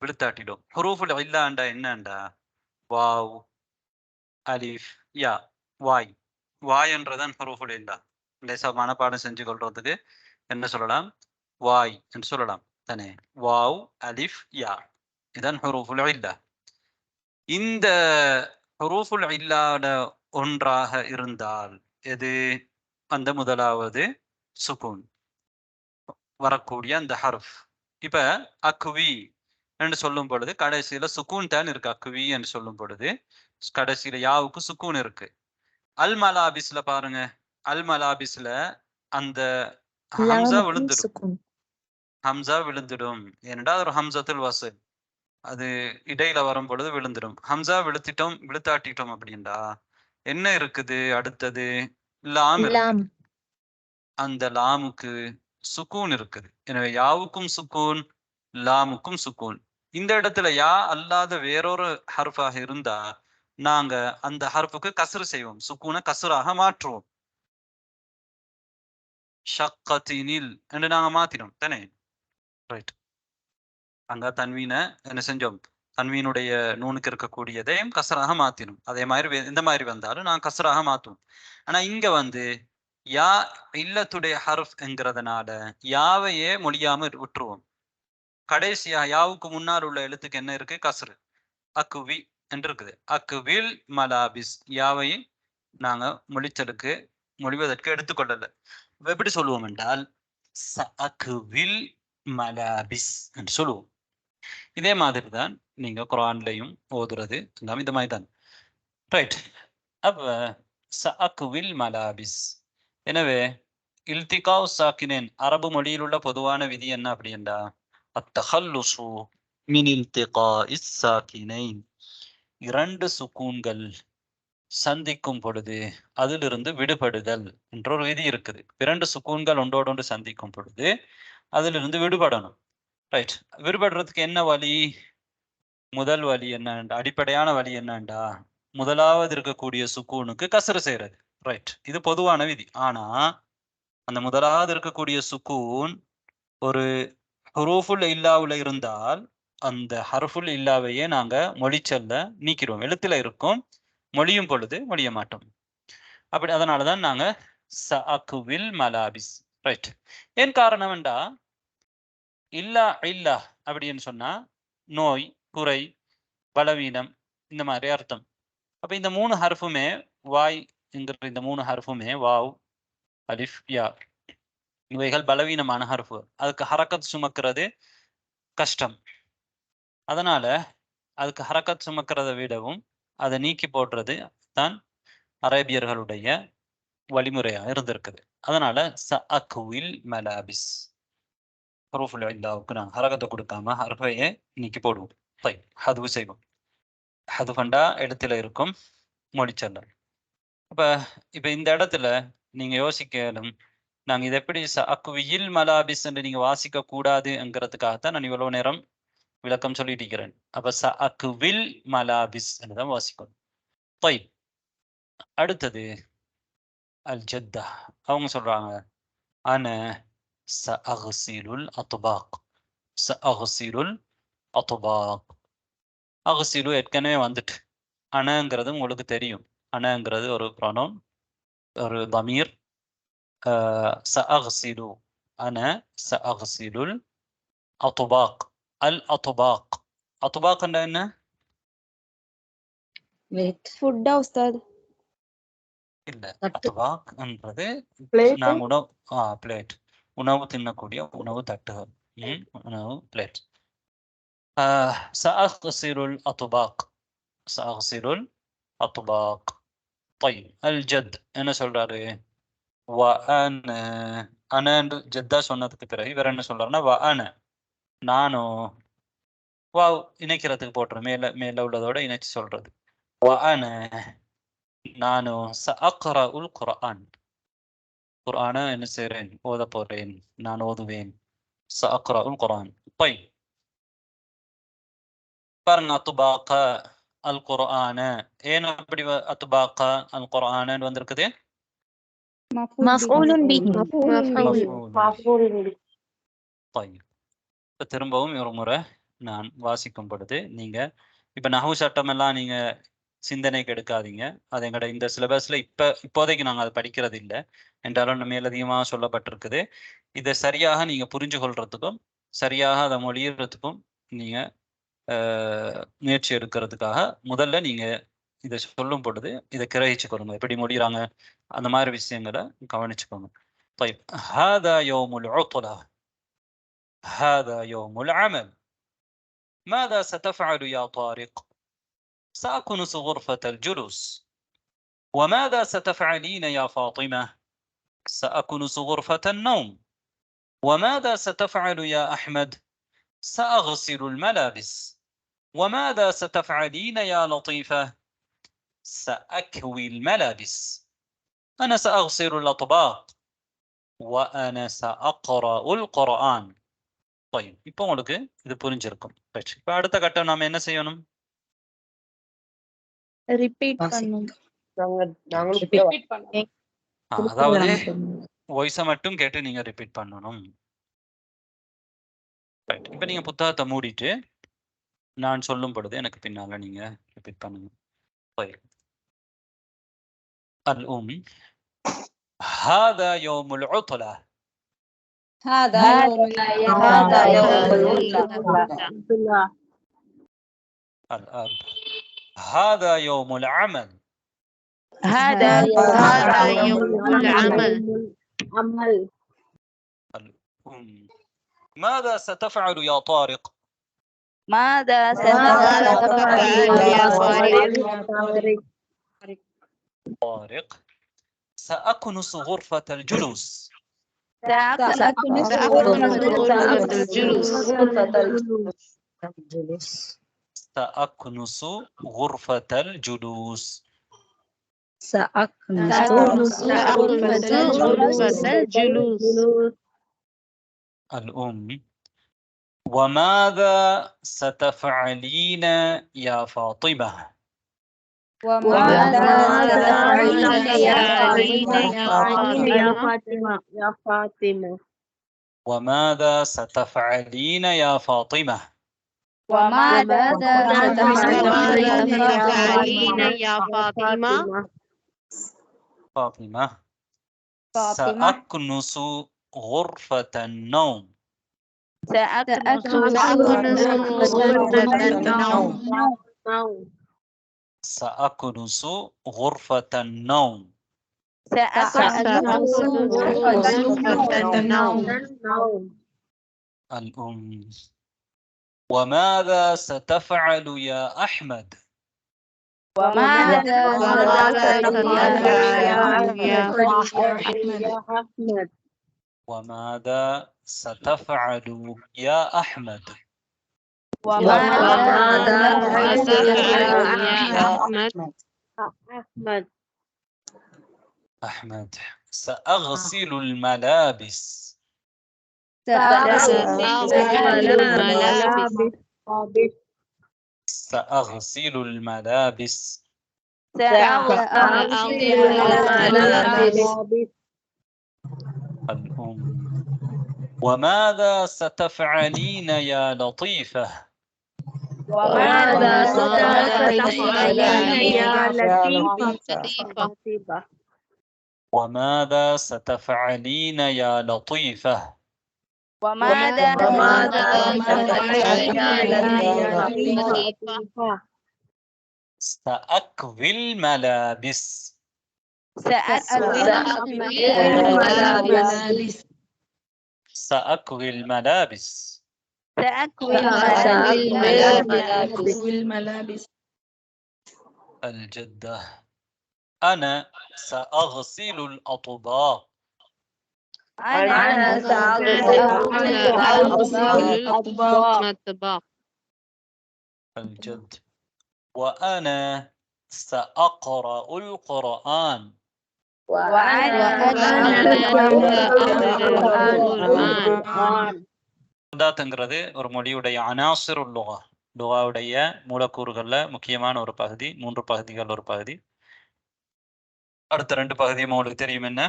விழுத்தாட்டிடும். ஹுரூஃபுல் இல்லாண்டா என்னண்டா வாவ் அலிஃப் யா வாய். வாய் என்றதான் ஹுரூஃபுல் இல்லா. லேசா மனப்பாடம் செஞ்சு கொள்றதுக்கு என்ன சொல்லலாம்? வாய் என்று சொல்லலாம் தானே. வாவ் அலிஃப் யா இதான் ஹுரூஃபுல் இல்லா. இந்த ஹுரூஃபுல் இல்லாத ஒன்றாக இருந்தால் எது? அந்த முதலாவது சுக்கூன் வரக்கூடிய அந்த ஹர்ஃப். இப்ப அக்வி என்று சொல்லும் பொழுது கடைசியில சுக்கூன் தான் இருக்கு. அக்வி என்று சொல்லும் பொழுது கடைசியில யாவுக்கு சுக்கூன் இருக்கு. அல் மலாபிஸ்ல பாருங்க, அல் மலாபிஸ்ல அந்த ஹம்சா விழுந்துடும். ஹம்சா விழுந்துடும். ஏனென்றா ஒரு ஹம்சத்துல் வஸ்ல், அது இடையில வரும் பொழுது விழுந்துடும். ஹம்சா விழுத்தாட்டிட்டோம் அப்படின்டா என்ன இருக்குது? அடுத்தது லாம் இருக்குது. அந்த லாமுக்கு சுக்கூன் இருக்குது. எனவே யாவுக்கும் சுக்கூன், லாமுக்கும் சுக்கூன். இந்த இடத்துல யா அல்லாத வேறொரு ஹர்ஃபாக இருந்தா நாங்க அந்த ஹர்ஃபுக்கு கஸ்ரு செய்வோம், சுக்கூனை கஸ்ராக மாற்றுவோம். ஷக்கத்தினில் என்று நாங்க மாத்தினோம் தானே. ரைட். அங்க தன்வீனை என்ன செஞ்சோம்? தன்வீனுடைய நூனுக்கு இருக்கக்கூடியதையும் கசராக மாத்தினும். அதே மாதிரி இந்த மாதிரி வந்தாலும் நான் கசராக மாத்துவோம். ஆனா இங்க வந்து யா இல்லத்துடைய ஹர்ஃப் என்கிறதுனால யாவையே மொழியாம விட்டுருவோம். கடைசியா யாவுக்கு முன்னால் உள்ள எழுத்துக்கு என்ன இருக்கு? கசரு. அக்குவி என்று இருக்குது. அக்குவில் மலாபிஸ் யாவை நாங்க மொழிவதற்கு எடுத்துக்கொள்ளல. எப்படி சொல்லுவோம் என்றால் அக்குவில் மலாபிஸ் என்று சொல்லுவோம். இதே மாதிரி தான் நீங்க குர்ஆன்லயும் ஓதுறது எல்லாம் இந்த மாதிரி தான். ரைட். அப்ப சஅக்குவில் மலாபிஸ். எனவே இல்திகாஉ சாக்கினேன் அரபு மொழியில் உள்ள பொதுவான விதி என்ன அப்படின்னா அத்தஹல்லுசு மின் இல்திகாஇஸ் சாக்கினைன். இரண்டு சுக்கூன்கள் சந்திக்கும் பொழுது அதிலிருந்து விடுபடுதல் என்ற ஒரு விதி இருக்குது. இரண்டு சுக்கூன்கள் ஒன்றோடொன்று சந்திக்கும் பொழுது அதிலிருந்து விடுபடணும். ரைட். விடுபடுறதுக்கு என்ன வழி? முதல் வழி என்னண்டா, அடிப்படையான வழி என்னண்டா, முதலாவது இருக்கக்கூடிய சுக்கூனுக்கு கசரு செய்யறது. ரைட். இது பொதுவான விதி. ஆனா அந்த முதலாவது இருக்கக்கூடிய சுக்கூன் ஒரு ஹுரூஃபுல் இல்லாவுல இருந்தால் அந்த ஹர்ஃபுல் இல்லாவையே நாங்க மொழிச்சல்ல நீக்கிடுவோம். எழுத்துல இருக்கும், மொழியும் பொழுது மொழிய மாட்டோம். அப்படி அதனாலதான் நாங்க சஅக்குவில் மலாபிஸ். ரைட். ஏன் காரணம்டா, இல்லா இல்லா அப்படின்னு சொன்னா நோய், குறை, பலவீனம் இந்த மாதிரி அர்த்தம். அப்ப இந்த மூணு ஹர்ஃபுமே வாய் என்கிற இந்த மூணு ஹர்ஃபுமே வாவ், அலிஃப், யா இவைகள் பலவீனமான ஹர்ஃபு. அதுக்கு ஹரக்கத் சுமக்கிறது கஷ்டம். அதனால அதுக்கு ஹரக்கத் சுமக்கிறத விடவும் அதை நீக்கி போடுறது தான் அரேபியர்களுடைய வழிமுறையாக இருந்திருக்குது. அதனால சஅக்குவில் மலாபிஸ் ஹுரூஃபுல் இல்லாவுக்கு நாங்கள் ஹரக்கத்தை கொடுக்காம ஹர்ஃபையே நீக்கி போடுவோம். ஹதுவு செய்வோம். ஹதுஃபண்டா இடத்துல இருக்கும், மொழிச்சல்ல. இப்ப இந்த இடத்துல நீங்க யோசிக்கணும், நாங்க இதை எப்படி சஅக்குவில் மலாபிஸ் என்று நீங்க வாசிக்க கூடாதுங்கிறதுக்காகத்தான் நான் இவ்வளவு நேரம் விளக்கம் சொல்லிட்டு இருக்கிறேன். அப்ப சஅக்குவில் மலாபிஸ் என்றுதான் வாசிக்கணும். அடுத்தது அல் ஜத்தா. அவங்க சொல்றாங்க அன சஅக்ஸிலுல் அத்பாக். சஅக்ஸிலுல் அத்பாக். அக்ஸிலு ஏற்கனவே வந்துட்டு. அனங்கிறது உங்களுக்கு தெரியும். அனங்கிறது ஒரு ப்ரொனவுன், ஒரு தமீர். சஅக்ஸிலு அன சஅக்ஸிலுல் அத்பாக். அல் அத்பாக். அத்பாக் என்ன?
ஃபுட்டா உஸ்தாத்?
இல்ல, அத்பாக் என்றது
Plate.
நாங்க உணவு பிளேட், உணவு தின்னக்கூடிய உணவு தட்டுகள், உணவு பிளேட். சஅக்ஸிலுல் அத்பாக். சஅக்ஸிலுல் அத்பாக். طيب الجد என்ன சொல்றாரு? வஅன. அன ஜத்தா சொன்னதுக்கு பிறகு வேற என்ன சொல்றாருன்னா வஅன நானும் வாவ் இணைக்கிறதுக்கு போட்டுரும். மேல உள்ளதோட இணைச்சு சொல்றது. வஅன நானும் சஅக்ரஉல் குர்ஆன். குர்ஆனை என்ன செய்றேன்? ஓத போறேன், நான் ஓதுவேன். சஅக்ரஉல் குர்ஆன். طيب பாருங்க, அத்பாக அல் குர்ஆன. ஏன் அப்படி அத்பாக அல் குர்ஆன் வந்திருக்குது?
மஃஊலுன் பிஹி.
طيب திரும்பவும் ஒரு முறை நான் வாசிக்கும் பொழுது நீங்க இப்ப நஹ்வு சட்டம் எல்லாம் நீங்க சிந்தனைக்கு எடுக்காதீங்க. அது எங்கட இந்த சிலபஸ்ல இப்போதைக்கு நாங்க அதை படிக்கிறது இல்லை என்றாலும் மேலதிகமாக சொல்லப்பட்டிருக்குது. இதை சரியாக நீங்க புரிஞ்சு கொள்றதுக்கும் சரியாக அதை மொழியிறதுக்கும் நீங்க முயற்சி எடுக்கிறதுக்காக முதல்ல நீங்க இதை சொல்லும் பொழுது இதை கிரகிச்சுக்கொள்ளுங்க, எப்படி மொழிகிறாங்க அந்த மாதிரி விஷயங்களை கவனிச்சுக்கோங்க. طيب هذا يوم العطلة. هذا يوم العمل. ماذا ستفعل يا طارق؟ سأكنس غرفة الجلوس. وماذا ستفعلين يا فاطمة؟ سأكنس غرفة النوم. وماذا ستفعل يا أحمد؟ سأغسل الملابس. وماذا ستفعلين يا لطيفة؟ سأكوي الملابس. أنا سأغسل الأطباق. وأنا سأقرأ القرآن. طيب இப்போ உங்களுக்கு இது புரிஞ்சிருக்கும். இப்போ அடுத்த கட்டம் நாம என்ன செய்யணும்?
ரிப்பீட் பண்ணனும்.
அதாவது வாய்ஸை மட்டும் கேட்டு நீங்க ரிப்பீட் பண்ணணும். இப்போ நீங்க புத்தகத்தை மூடிட்டு நான் சொல்லும் பொழுது எனக்கு பின்னால நீங்க ரிப்பீட் பண்ணுங்க. طيب الأم هذا يوم العطلة.
هذا يوم العطلة.
الأب هذا يوم العمل.
هذا يوم العمل.
الأم ماذا ستفعل يا طارق؟
ماذا
ستفعل يا
طارق سأكنس غرفة الجلوس.
سأكنس
غرفة الجلوس.
سأكنس غرفة الجلوس. الأم وماذا ستفعلين يا فاطمة؟
وماذا ستفعلين يا فاطمة؟
وماذا ستفعلين يا فاطمة؟
وماذا ستفعلين يا
فاطمة؟
فاطمة سأكنس غرفة النوم.
سأكنس غرفة النوم.
سأكنس غرفة النوم. الأم وماذا ستفعل يا أحمد؟
وماذا ستفعل يا أحمد؟
وماذا ستفعل يا أحمد؟ أحمد سأغسل الملابس. سأغسل الملابس. الأم وماذا ستفعلين يا لطيفة؟
وماذا ستفعلين يا لطيفة؟
وماذا ستفعلين يا لطيفة؟
وماذا
ستفعلين يا لطيفة؟
سأكوي الملابس.
سأكوي
الملابس. الجدة أنا سأغسل الأطباق.
أنا سأغسل الأطباق.
الجد وأنا سأقرأ القرآن. தாத்ங்கிறது ஒரு மொழியுடைய அனாசிருல் லுகா, லுகாவுடைய மூலக்கூறுகள்ல முக்கியமான ஒரு பகுதி, 3 பகுதிகள் ஒரு பகுதி. அடுத்த 2 பகுதியும் உங்களுக்கு தெரியும். என்ன?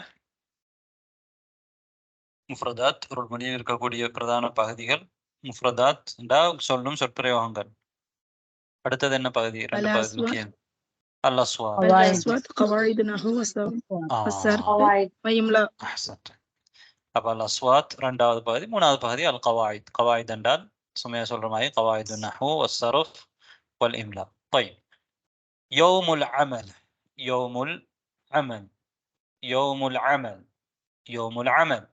முஃப்ரதாத், ஒரு மொழியில் இருக்கக்கூடிய பிரதான பகுதிகள் முஃப்ரதாத் சொல்லும் சொற்பிரயோகங்கள். அடுத்தது என்ன பகுதி? 2 பகுதி முக்கியம். الأصوات
قواعد النحو والصرف وإملاء.
أحسنت. அப்ப الأصوات ரெண்டாவது பகுதி. மூணாவது பகுதி القواعد. قواعد என்றால் சுமையா சொல்ற மாதிரி قواعد النحو والصرف والإملاء. طيب يوم العمل. يوم العمل. يوم العمل. يوم العمل.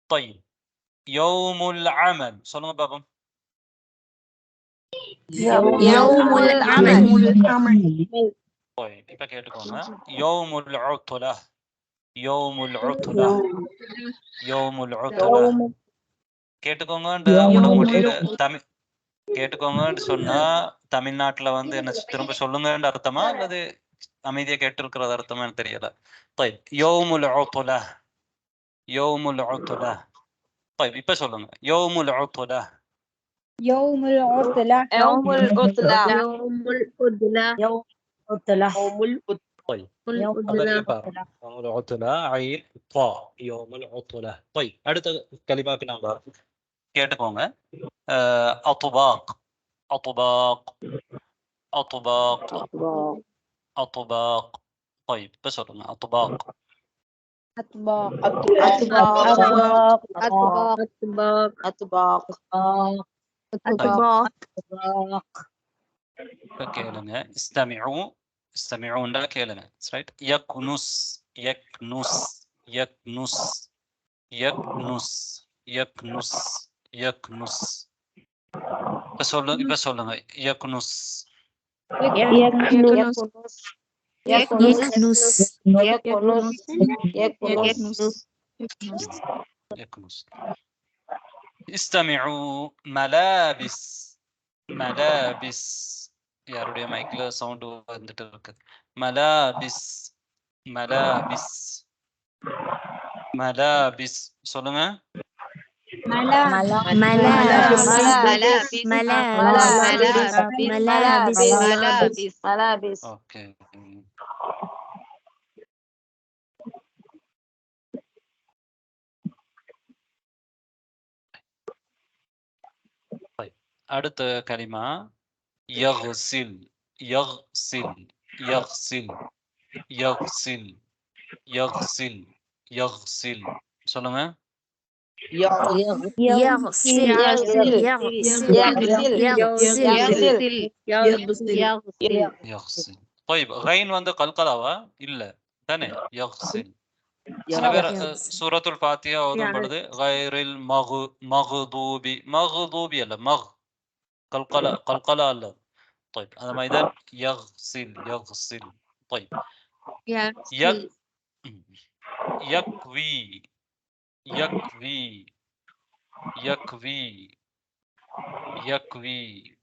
طيب يوم العمل சொல்லுங்க பாப்போம்.
يوم العمل.
طيب இப்ப கேட்டுக்கோங்க. يوم العطلة. يوم العطلة. يوم العطلة. கேட்டுக்கோங்கன்ற மொழியில தமிழ் கேட்டுக்கோங்கன்னு சொன்னா தமிழ்நாட்டுல வந்து என்ன திரும்ப சொல்லுங்கன்ற அர்த்தமா அல்லது அமைதியா கேட்டிருக்கிறது அர்த்தமா தெரியல. طيب يوم العطلة. يوم العطلة. طيب இப்ப சொல்லுங்க. يوم العطلة.
يوم العطلة.
يوم العطلة.
يوم العطلة.
يوم العطلة.
طيب يوم العطلة عين طاء. يوم العطلة. طيب அடுத்த கலிமாக்கு நாம் கேட்டுக்கோங்க. أطباق. أطباق أطباق أطباق. طيب بس சொல்லுங்க أطباق.
أطباق
أطباق
أطباق
أطباق
أطباق
இப்ப கேளுங்க. استمعوا استمعوا لا கேளுங்க. right. يكنس يكنس يكنس يكنس يكنس يكنس. இப்ப சொல்லுங்க يكنس
يكنس
يكنس
يكنس. استمعوا ملابس ملابس. யாருடைய மைக்ல சவுண்ட் வந்துட்டு இருக்கு. மலாபிஸ் மலாபிஸ் மலாபிஸ் சொல்லுங்க.
ملابس
ஓகே. அடுத்த கலிமா يغسل يغسل يغسل يغسل يغسل يغسل சொல்லுங்க.
يغسل
يغسل. طيب غين வந்து கல்கலாவா இல்ல தானே. يغسل. சில பேர் சூரத்துல் ஃபாத்திஹா ஓதும் பொழுது غيرில் மக்தூபி மக்தூபி அல்ல மக் قلقلة அல்ல. طيب هذا ما إذا يغسل يغسل. طيب يكوي يكوي يكوي يكوي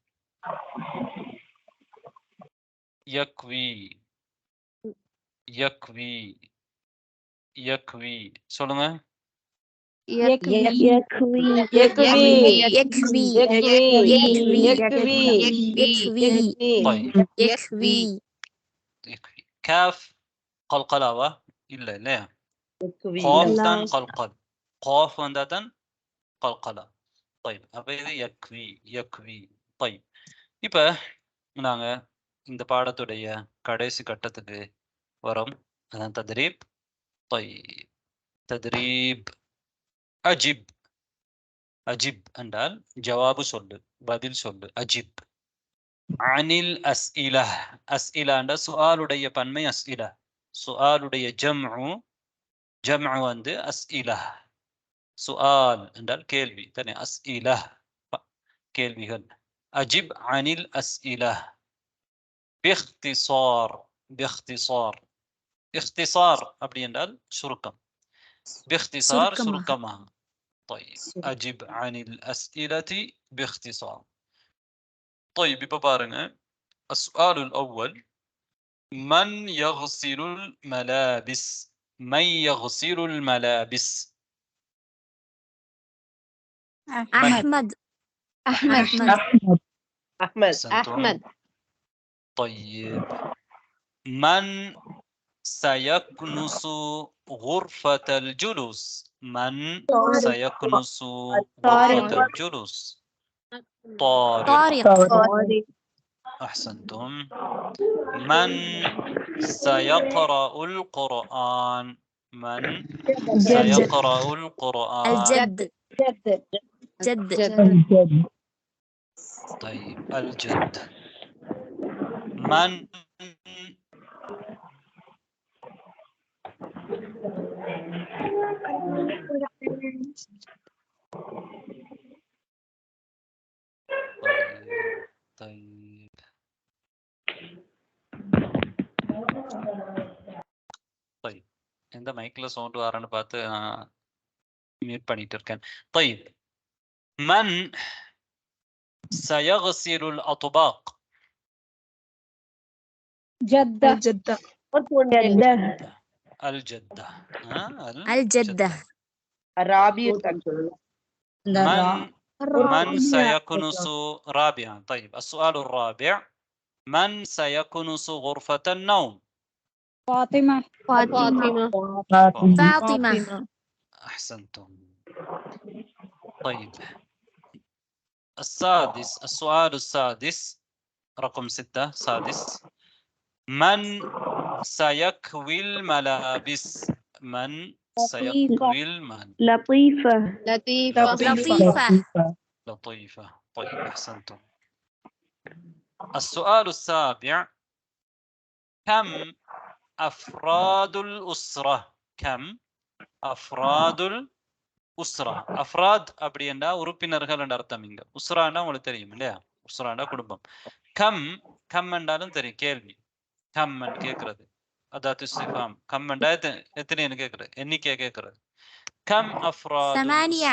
يكوي يكوي يكوي சொல்லுங்க.
يكوي
كاف قلقلة إلا لا. قاف تن قلقل قاف وندتن قلقلة. طيب அப்ப இது يكوي يكوي. طيب இப்ப நாங்க இந்த பாடத்துடைய கடைசி கட்டத்துக்கு வரோம். அதான் தத்ரீப். طيب تدريب அஜிப். அஜிப் என்றால் ஜவாபு சொல்லு, பதில் சொல்லு. அஜிப். அனில் அஸ்இலா. அஸ்இலா என்ற சுஆலுடைய பன்மை அஸ்இலா. சுஆலுடைய ஜம்உ வந்து அஸ்இலா. சுஆல் என்றால் கேள்வி தானே. அஸ்இலா கேள்விகள். அஜிப் அனில் அஸ்இலா பிஹ்திசார். பிஹ்திசார் இஹ்திசார் அப்படி என்றால் சுருக்கம். باختصار சுருக்கமாக. طيب أجب عن الأسئلة باختصار. طيب இப்ப பாருங்க. السؤال الأول من يغسل الملابس. من يغسل الملابس.
أحمد
أحمد
طيب من سيكنس غرفة الجلوس. من سيكنس غرفة الجلوس. طارق. أحسنتم. من سيقرأ القرآن. من سيقرأ القرآن.
جد
طيب الجد. من طيب طيب இந்த மைக்ல சவுண்ட் வரன்னு பார்த்து மியூட் பண்ணிட்டு இருக்கேன். طيب من سيغسل الأطباق.
جدة
الجدة
الجدة.
الجدة
من سيكنس رابعا. طيب السؤال الرابع من سيكنس غرفة النوم.
فاطمة
أحسنتم. طيب السادس السؤال السادس رقم 6 سادس من سيكوي الملابس من سيكوي
لطيفة
لطيفة
لطيفة طيب أحسنتم السؤال السابع كم أفراد الأسرة كم أفراد الأسرة أفراد அப்படின்னா உறுப்பினர்கள் என்ற அர்த்தம் இங்க உஸ்ரான்னா உங்களுக்கு தெரியும் இல்லையா உஸ்ரான்னா குடும்பம் கம் கம் என்றாலும் தெரியும் கேள்வி கம் கேட்கறது அதாவது இஸ்திஃபாம் கம் என்றா எத்தனைன்னு கேட்கறது எண்ணிக்கை கேட்கறது கம் அஃப்ராது
ثمانية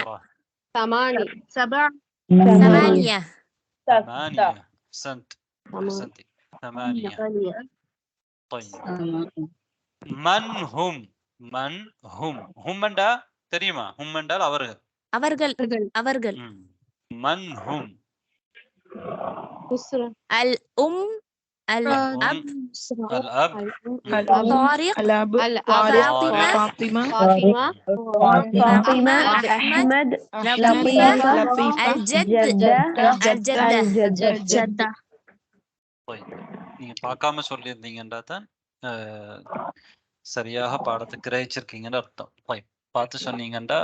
ثمانية
ثمانية أحسنت أحسنتي ثمانية طيب من هم هم என்றா தெரியுமா هم என்றால் அவர்கள் من هم
الأم الأب
الأب
طارق
فاطمة
أحمد
لطيفة الجدة
طيب நீங்க பார்க்காம சொல்லியிருந்தீங்கன்னா தான் சரியாக பாடத்தை கிரகிச்சிருக்கீங்கன்னு அர்த்தம் பார்த்து சொன்னீங்கன்னா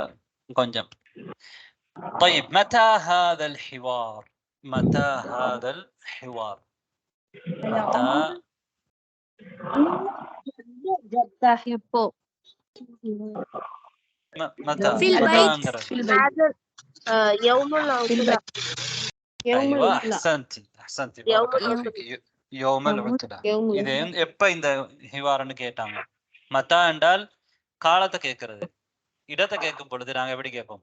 கொஞ்சம் طيب متى هذا الحوار متى هذا الحوار متى
في البيت
يوم العطلة
ايوه احسنتي بارك الله فيك يوم العطلة இது எப்ப இந்த ஹிவார்னு கேட்டாங்க மத்தா என்றால் காலத்தை கேட்கிறது இடத்தை கேட்கும் பொழுது நாங்க எப்படி கேட்போம்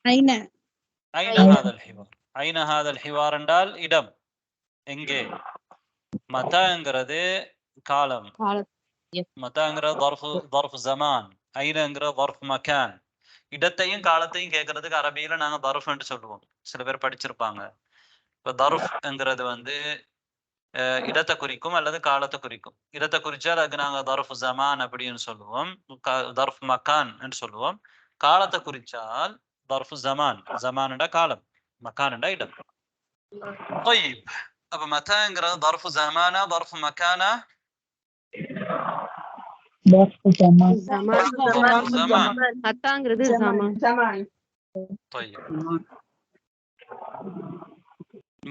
أين
هذا الحوار أين هذا الحوار என்றால் இடம் எங்கே மத்தாங்கிறது காலம் மத்தாங்கிறது ظرف زمان ஐனங்கிறது ظرف مكان இடத்தையும் காலத்தையும் கேட்கறதுக்கு அரபியில நாங்க ظرف என்று சொல்லுவோம் சில பேர் படிச்சிருப்பாங்க இப்ப ظرفங்கிறது வந்து இடத்தை குறிக்கும் அல்லது காலத்தை குறிக்கும் இடத்தை குறிச்சால் அதுக்கு நாங்க ظرف زمان அப்படின்னு சொல்லுவோம் ظرف مكان என்று சொல்லுவோம் காலத்தை குறிச்சால் ظرف زمان زمانடா காலம் مكانடா இடம் طيب அப்ப மத்தாங்கிறது ظرف زمان ظرف مكان زمان
மத்தாங்கிறது زمان
طيب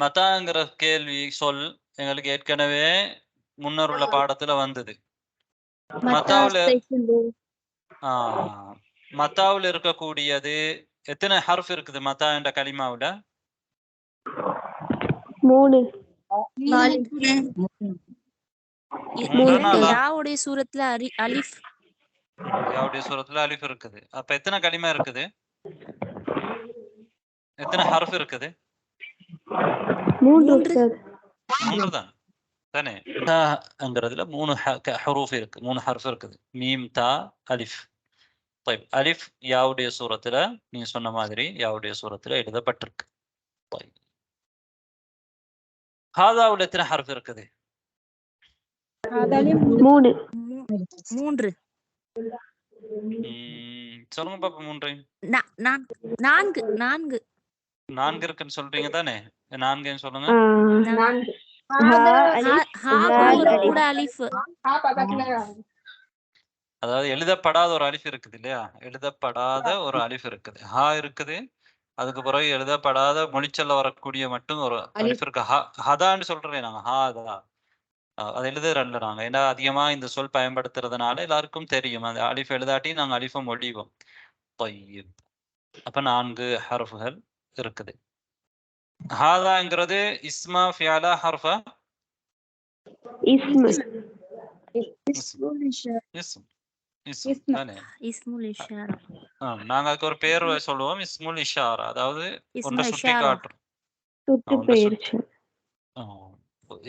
மத்தாங்கிற கேள்வி சொல் எங்களுக்கு ஏற்கனவே முன்னர் உள்ள பாடத்துல வந்தது மத்தாவுல இருக்கக்கூடியது எத்தனை ஹர்ஃப் இருக்குது மத்தா என்ற கலிமாவுல
3
யாவுடைய சூரத்துல அலிஃப்
இருக்குது அப்ப எத்தனை கலிமா இருக்குது எத்தனை ஹர்ஃப் இருக்குது 3 தான் தானே தாங்கிறதுல 3 ஹுரூஃப் இருக்கு 3 ஹர்ஃப் இருக்குது மீம் தா அலிஃப் طيب அலிஃப் யாவுடைய சூரத்துல நீங்க சொன்ன மாதிரி யாவுடைய சூரத்துல எழுதப்பட்டிருக்கு طيب ஹாதாவுல எத்தனை ஹர்ஃப் இருக்குது
3
சொல்லுங்க பாப்பா 3 4 இருக்குன்னு சொல்றீங்க தானே 4 சொல்லுங்க அதாவது எழுதப்படாத ஒரு அலிஃப் இருக்குது இல்லையா எழுதப்படாத ஒரு அலிஃப் இருக்குது ஹா இருக்குது அதுக்கு பிறகு எழுதப்படாத மொழிச்சொல்ல வரக்கூடிய மட்டும் ஒரு அலிஃப் இருக்கு ஹதான்னு சொல்றேன் நாங்க ஹாதா அது எழுதுறல்ல நாங்க ஏன்னா அதிகமா இந்த சொல் பயன்படுத்துறதுனால எல்லாருக்கும் தெரியும் அந்த அலிஃப் எழுதாட்டி நாங்க அலிஃபை மொழிவோம் அப்ப 4 ஹர்ஃப்கள் இருக்குது ஹாதாங்கிறது இஸ்மா ஃபியாலா ஹர்ஃபா நாங்க அதுக்கு ஒரு பேர் சொல்லுவோம் இஸ்முல் இஷாரா அதாவது ஒன்றை சுட்டி காட்டும்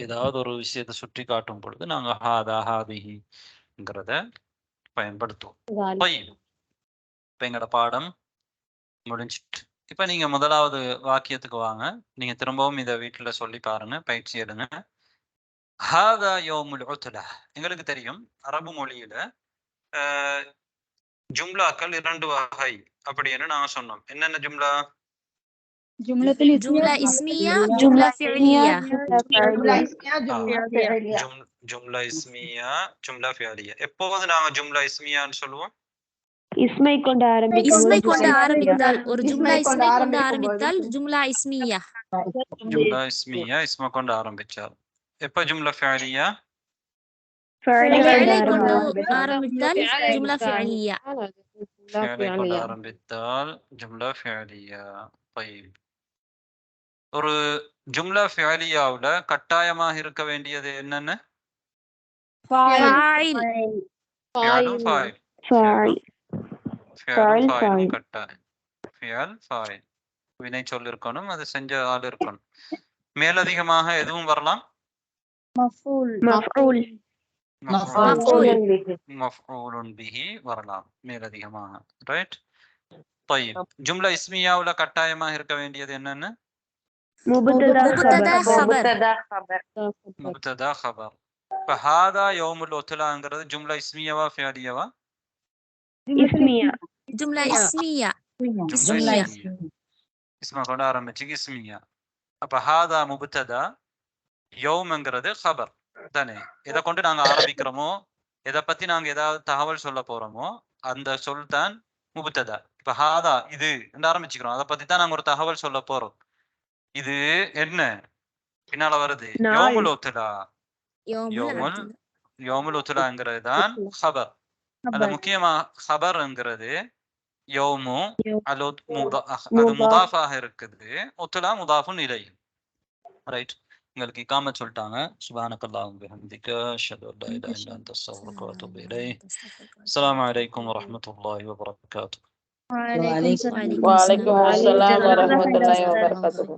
ஏதாவது ஒரு விஷயத்தை சுட்டி காட்டும் பொழுது நாங்க ஹாதா ஹாதிஹிங்கிறத பயன்படுத்துவோம் இப்ப எங்களோட பாடம் முடிஞ்சிட்டு இப்ப நீங்க முதலாவது வாக்கியத்துக்கு வாங்க நீங்க திரும்பவும் இதை வீட்டுல சொல்லி பாருங்க பயிற்சி எடுங்க ஹாதா யௌமுல் உத்லா எங்களுக்கு தெரியும் அரபு மொழியில ஜும்லாக்கள் 2 வகை அப்படின்னு நாங்க சொன்னோம் என்னென்ன ஜும்லா
جملة
جملة
اسمية
اسمية جملة فعلية
ஜும்லா இஸ்மியா ஜும்லா ஃபிஅலியா. எப்போது நாங்க ஜும்லா இஸ்மியான்னு சொல்லுவோம்?
இஸ்மை கொண்டு
இஸ்மை கொண்டு
ஆரம்பிக்கும்
ஆரம்பித்தால் ஒரு ஜும்லா இஸ்மை கொண்டு ஆரம்பித்தால் ஜும்லா இஸ்மியா.
ஜும்லா இஸ்மியா இஸ்ம கொண்டு ஆரம்பிச்சால். எப்ப ஜும்லா ஃபிஅலியா?
ஃபஅலை கொண்டு ஆரம்பித்தால் ஜும்லா ஃபிஅலியா.
ஃபிஅலை கொண்டு ஆரம்பித்தால் ஜும்லா ஃபிஅலியா. طيب. ஒரு ஜும்லா ஃபிஅலியாவுல கட்டாயமாக இருக்க வேண்டியது என்னன்னு?
ஃபாயில்
ஃபிஅலும் ஃபாயில்.
ஃபாயில்
ஃபிஅலும் ஃபாயிலும் கட்டாயம். ஃபிஅல் ஃபாயில். வினை சொல் இருக்கணும், அது செஞ்ச ஆள் இருக்கணும். மேலதிகமாக எதுவும் வரலாம்.
مفعول
மஃஊலுன் பிஹி வரலாம் மேலதிகமாக. ரைட். طيب. ஜும்லா இஸ்மியாவுல கட்டாயமாக இருக்க வேண்டியது என்னன்னு?
முபத்ததா
முப்ததா خبر. இப்ப ஹாதா யௌமுல் உத்லாங்கிறது ஜும்லா இஸ்மியாவா ஃபிஅலியாவா?
இஸ்மியா
ஜும்லா இஸ்மியா.
ஜும்லா இஸ்மியா. இஸ்ம கொண்டு ஆரம்பிச்சு இஸ்மியா. அப்ப ஹாதா முப்ததா, யௌம்ங்கிறது خبر தானே. எதை கொண்டு நாங்க ஆரம்பிக்கிறோமோ, எதை பத்தி நாங்க ஏதாவது தகவல் சொல்ல போறோமோ அந்த சொல் தான் முப்ததா. இப்ப ஹாதா இது ஆரம்பிச்சுக்கிறோம், அதை பத்தி தான் நாங்க ஒரு தகவல் சொல்ல போறோம். இது என்ன பின்னால வருது? யௌமுல் உத்லா. யௌமுல் உத்லாங்கிறது தான் خبر. அதுல முக்கியமா خبرங்கிறது யௌமு அது முதாஃபாக இருக்குது, உத்லா முதாஃபுன் இலைஹி. ரைட். உங்களுக்கு இகாமத் சொல்லிட்டாங்க. சுப்ஹானக்கல்லாஹு வபிஹம்திக அஷ்ஹது அல்லா இலாஹா இல்லா அன்த அஸ்தக்ஃபிருக வ அத்தூபு இலைஹ். அஸ்ஸலாமு அலைக்கும் வரஹ்மத்துல்லாஹி வபரகாத்துஹு.
وعليكم السلام
வலைக்கும்
வலைக்கும் அஸ்ஸலாம் வரஹ்மத்துல்லாஹி வபரகாத்துஹு.